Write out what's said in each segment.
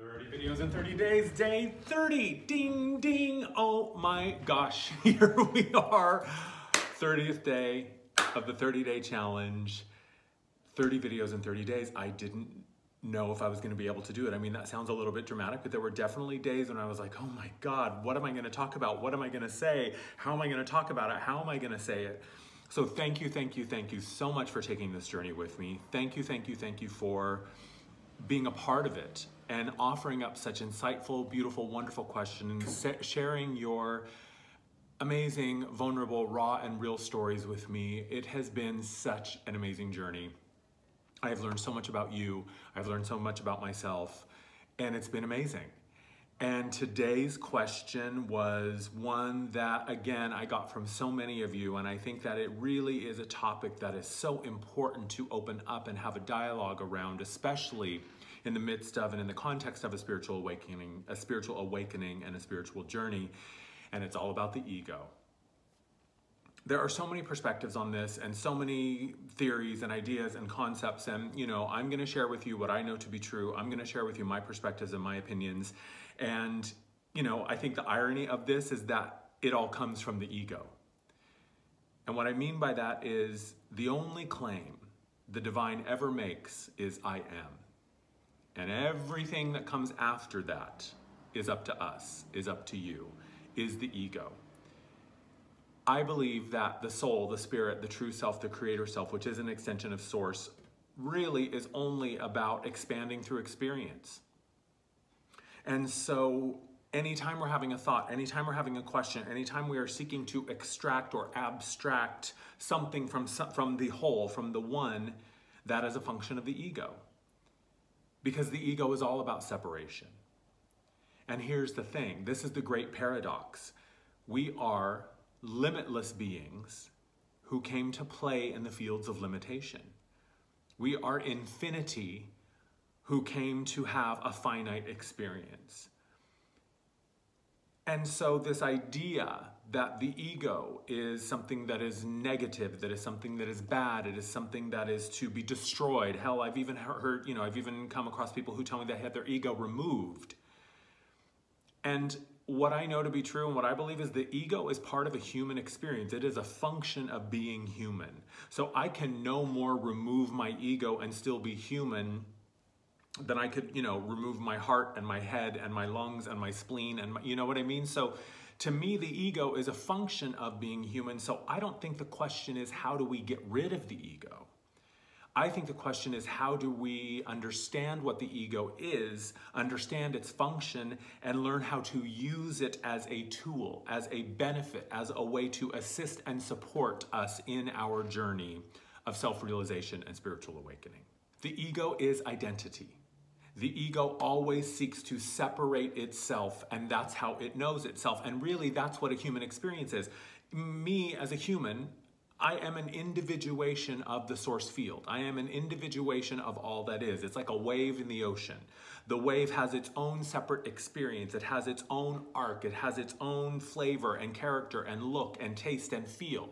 30 videos in 30 days, day 30, ding, ding. Oh my gosh, here we are, 30th day of the 30-day challenge, 30 videos in 30 days. I didn't know if I was gonna be able to do it. I mean, that sounds a little bit dramatic, but there were definitely days when I was like, oh my God, what am I gonna talk about? What am I gonna say? How am I gonna talk about it? How am I gonna say it? So thank you so much for taking this journey with me. Thank you for being a part of it and offering up such insightful, beautiful, wonderful questions, sharing your amazing, vulnerable, raw, and real stories with me. It has been such an amazing journey. I've learned so much about you. I've learned so much about myself, and it's been amazing. And today's question was one that, again, I got from so many of you, and I think that it really is a topic that is so important to open up and have a dialogue around, especially in the midst of and in the context of a spiritual awakening and a spiritual journey, and it's all about the ego. There are so many perspectives on this and so many theories and ideas and concepts, and I'm going to share with you what I know to be true. I'm going to share with you my perspectives and my opinions, and I think the irony of this is that it all comes from the ego. And what I mean by that is the only claim the divine ever makes is I am. And everything that comes after that is up to us, is up to you, is the ego. I believe that the soul, the spirit, the true self, the creator self, which is an extension of source, really is only about expanding through experience. And so anytime we're having a thought, anytime we're having a question, anytime we are seeking to extract or abstract something from the whole, from the one, that is a function of the ego. Because the ego is all about separation. And here's the thing, this is the great paradox. We are limitless beings who came to play in the fields of limitation. We are infinity who came to have a finite experience. And so this idea that the ego is something that is negative, that is something that is bad, it is something that is to be destroyed. Hell, I've even heard, I've even come across people who tell me they had their ego removed. And what I know to be true and what I believe is the ego is part of a human experience. It is a function of being human. So I can no more remove my ego and still be human than I could, remove my heart and my head and my lungs and my spleen and you know what I mean? So to me, the ego is a function of being human. So I don't think the question is how do we get rid of the ego? I think the question is how do we understand what the ego is, understand its function, and learn how to use it as a tool, as a benefit, as a way to assist and support us in our journey of self-realization and spiritual awakening. The ego is identity. The ego always seeks to separate itself, and that's how it knows itself. And really, that's what a human experience is. Me as a human, I am an individuation of the source field. I am an individuation of all that is. It's like a wave in the ocean. The wave has its own separate experience. It has its own arc. It has its own flavor and character and look and taste and feel.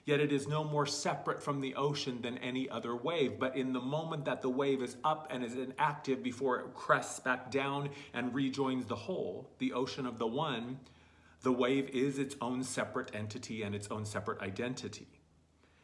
Yet it is no more separate from the ocean than any other wave. But in the moment that the wave is up and is inactive before it crests back down and rejoins the whole, the ocean of the one, the wave is its own separate entity and its own separate identity.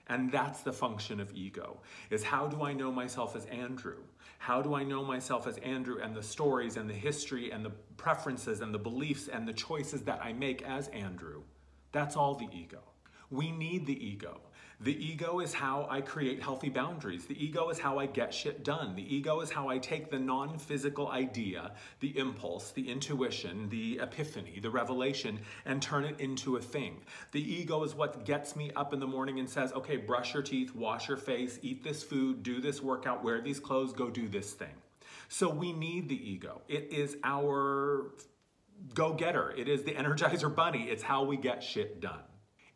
And that's the function of ego, is how do I know myself as Andrew? How do I know myself as Andrew and the stories and the history and the preferences and the beliefs and the choices that I make as Andrew? That's all the ego. We need the ego. The ego is how I create healthy boundaries. The ego is how I get shit done. The ego is how I take the non-physical idea, the impulse, the intuition, the epiphany, the revelation, and turn it into a thing. The ego is what gets me up in the morning and says, okay, brush your teeth, wash your face, eat this food, do this workout, wear these clothes, go do this thing. So we need the ego. It is our go-getter. It is the Energizer Bunny. It's how we get shit done.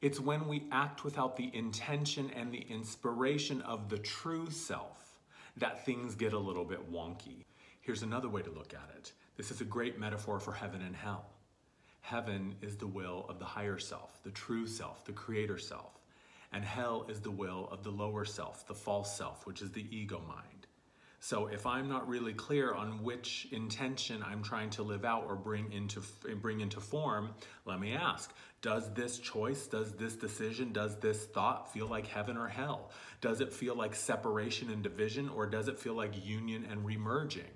It's when we act without the intention and the inspiration of the true self that things get a little bit wonky. Here's another way to look at it. This is a great metaphor for heaven and hell. Heaven is the will of the higher self, the true self, the creator self. And hell is the will of the lower self, the false self, which is the ego mind. So if I'm not really clear on which intention I'm trying to live out or bring into form, let me ask, does this choice, does this decision, does this thought feel like heaven or hell? Does it feel like separation and division, or does it feel like union and remerging?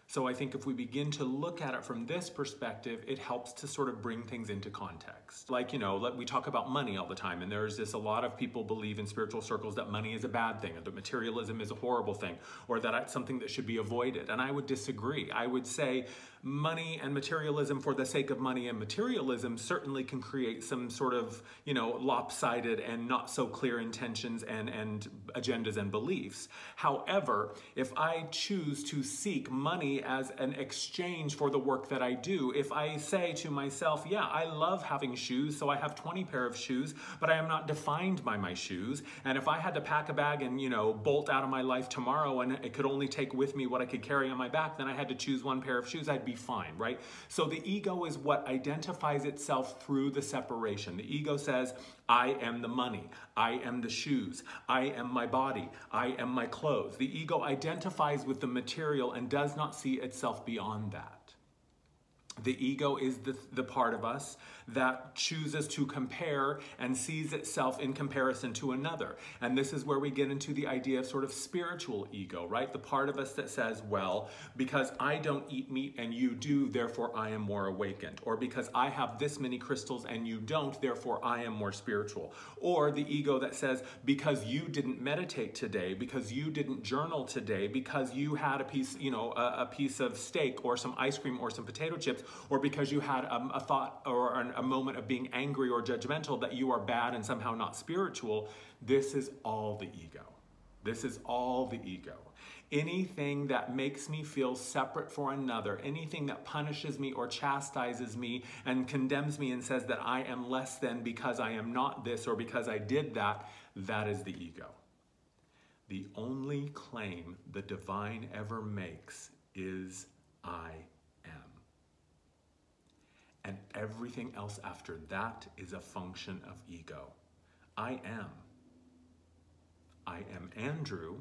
So I think if we begin to look at it from this perspective, it helps to sort of bring things into context. Like, we talk about money all the time, and there's a lot of people believe in spiritual circles that money is a bad thing, or that materialism is a horrible thing, or that it's something that should be avoided. And I would disagree. I would say money and materialism for the sake of money and materialism certainly can create some sort of, lopsided and not so clear intentions and agendas and beliefs. However, if I choose to seek money as an exchange for the work that I do, if I say to myself, yeah, I love having shoes, so I have 20 pair of shoes, but I am not defined by my shoes, and if I had to pack a bag and, bolt out of my life tomorrow and it could only take with me what I could carry on my back, then I had to choose one pair of shoes, I'd be fine, right? So the ego is what identifies itself through the separation. The ego says, I am the money, I am the shoes, I am my body, I am my clothes. The ego identifies with the material and does not see itself beyond that. The ego is the part of us that chooses to compare and sees itself in comparison to another. And this is where we get into the idea of sort of spiritual ego, right? The part of us that says, well, because I don't eat meat and you do, therefore I am more awakened. Or because I have this many crystals and you don't, therefore I am more spiritual. Or the ego that says, because you didn't meditate today, because you didn't journal today, because you had a piece, a piece of steak or some ice cream or some potato chips, or because you had a thought or a moment of being angry or judgmental, that you are bad and somehow not spiritual. This is all the ego. This is all the ego. Anything that makes me feel separate for another, anything that punishes me or chastises me and condemns me and says that I am less than because I am not this or because I did that, that is the ego. The only claim the divine ever makes is I am. And everything else after that is a function of ego. I am. I am Andrew.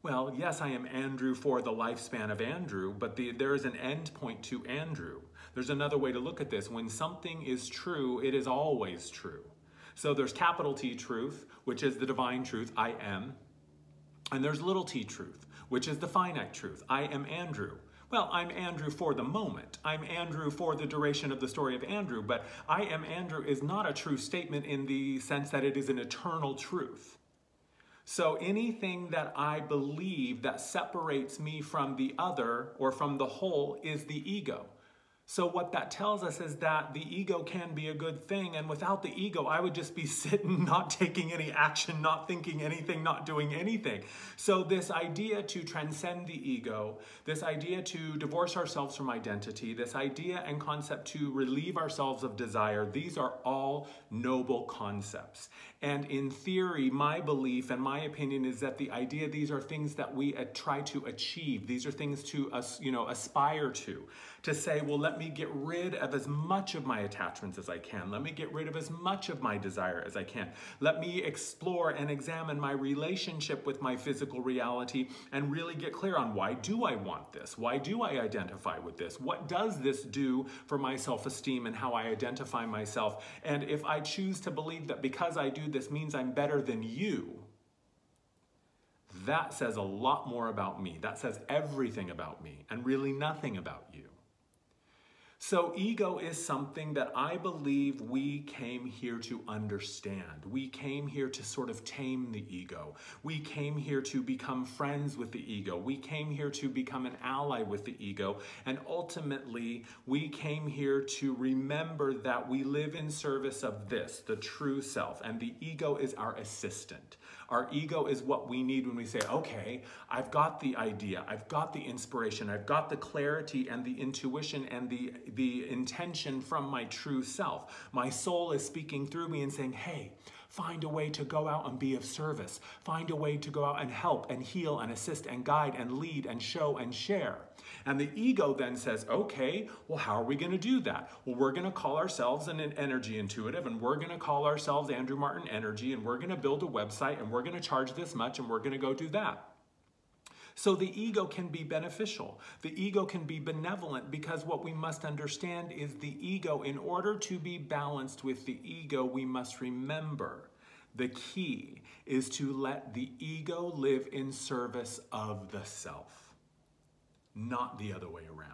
Well, yes, I am Andrew for the lifespan of Andrew, but there is an end point to Andrew. There's another way to look at this. When something is true, it is always true. So there's capital T truth, which is the divine truth, I am. And there's little t truth, which is the finite truth, I am Andrew. Well, I'm Andrew for the moment. I'm Andrew for the duration of the story of Andrew, but I am Andrew is not a true statement in the sense that it is an eternal truth. So anything that I believe that separates me from the other or from the whole is the ego. So what that tells us is that the ego can be a good thing, and without the ego, I would just be sitting, not taking any action, not thinking anything, not doing anything. So this idea to transcend the ego, this idea to divorce ourselves from identity, this idea and concept to relieve ourselves of desire, these are all noble concepts. And in theory, my belief and my opinion is that the idea, these are things that we try to achieve. These are things to aspire to say, well, let me get rid of as much of my attachments as I can. Let me get rid of as much of my desire as I can. Let me explore and examine my relationship with my physical reality and really get clear on, why do I want this? Why do I identify with this? What does this do for my self-esteem and how I identify myself? And if I choose to believe that because I do this means I'm better than you, that says a lot more about me. That says everything about me and really nothing about you. So ego is something that I believe we came here to understand. We came here to sort of tame the ego. We came here to become friends with the ego. We came here to become an ally with the ego. And ultimately, we came here to remember that we live in service of this, the true self, and the ego is our assistant. Our ego is what we need when we say, okay, I've got the idea, I've got the inspiration, I've got the clarity and the intuition and the intention from my true self. My soul is speaking through me and saying, hey, find a way to go out and be of service. Find a way to go out and help and heal and assist and guide and lead and show and share. And the ego then says, okay, well, how are we going to do that? Well, we're going to call ourselves an energy intuitive, and we're going to call ourselves Andrew Martin Energy, and we're going to build a website, and we're going to charge this much, and we're going to go do that. So the ego can be beneficial. The ego can be benevolent, because what we must understand is the ego, in order to be balanced with the ego, we must remember the key is to let the ego live in service of the self, not the other way around.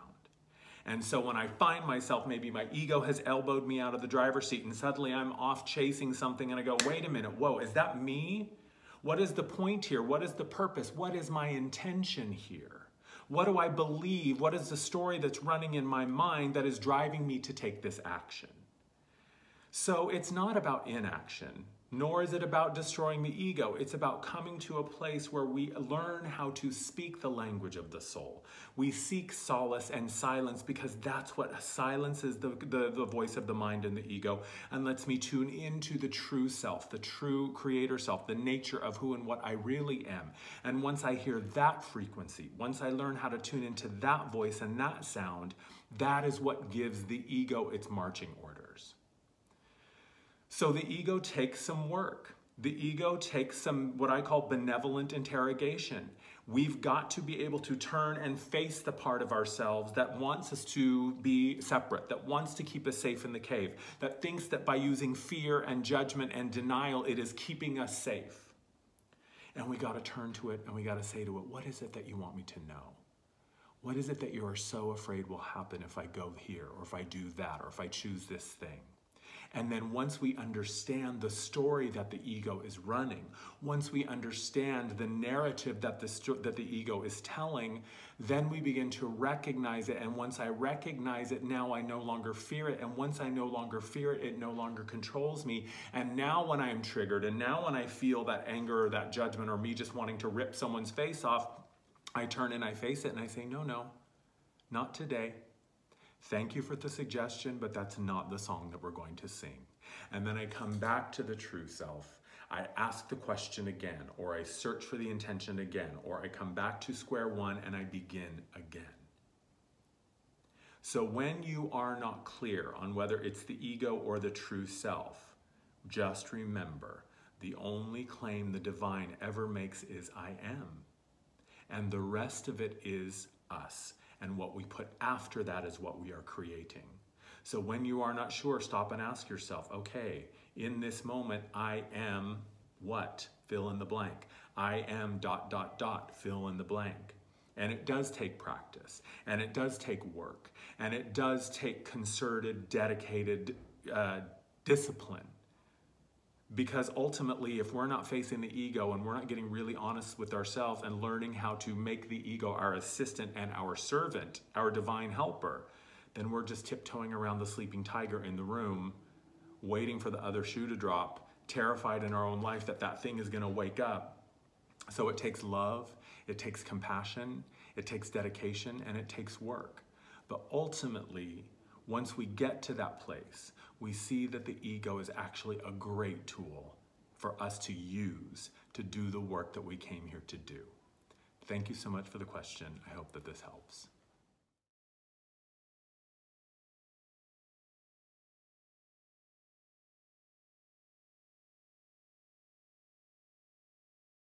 And so when I find myself, maybe my ego has elbowed me out of the driver's seat and suddenly I'm off chasing something and I go, wait a minute, whoa, is that me? What is the point here? What is the purpose? What is my intention here? What do I believe? What is the story that's running in my mind that is driving me to take this action? So it's not about inaction, nor is it about destroying the ego. It's about coming to a place where we learn how to speak the language of the soul. We seek solace and silence, because that's what silences the voice of the mind and the ego and lets me tune into the true self, the true creator self, the nature of who and what I really am. And once I hear that frequency, once I learn how to tune into that voice and that sound, that is what gives the ego its marching orders. So the ego takes some work. The ego takes some, what I call benevolent interrogation. We've got to be able to turn and face the part of ourselves that wants us to be separate, that wants to keep us safe in the cave, that thinks that by using fear and judgment and denial, it is keeping us safe. And we got to turn to it and we got to say to it, what is it that you want me to know? What is it that you are so afraid will happen if I go here, or if I do that, or if I choose this thing? And then once we understand the story that the ego is running, once we understand the narrative that the ego is telling, then we begin to recognize it. And once I recognize it, now I no longer fear it. And once I no longer fear it, it no longer controls me. And now when I am triggered, and now when I feel that anger or that judgment or me just wanting to rip someone's face off, I turn and I face it and I say, no, no, not today. Thank you for the suggestion, but that's not the song that we're going to sing. And then I come back to the true self. I ask the question again, or I search for the intention again, or I come back to square one and I begin again. So when you are not clear on whether it's the ego or the true self, just remember, the only claim the divine ever makes is I am. And the rest of it is us. And what we put after that is what we are creating. So when you are not sure, stop and ask yourself, okay, in this moment, I am what? Fill in the blank. I am ... fill in the blank. And it does take practice, and it does take work, and it does take concerted, dedicated discipline. Because ultimately, if we're not facing the ego and we're not getting really honest with ourselves and learning how to make the ego our assistant and our servant, our divine helper, then we're just tiptoeing around the sleeping tiger in the room, waiting for the other shoe to drop, terrified in our own life that that thing is going to wake up. So it takes love, it takes compassion, it takes dedication, and it takes work. But ultimately, once we get to that place, we see that the ego is actually a great tool for us to use to do the work that we came here to do. Thank you so much for the question. I hope that this helps.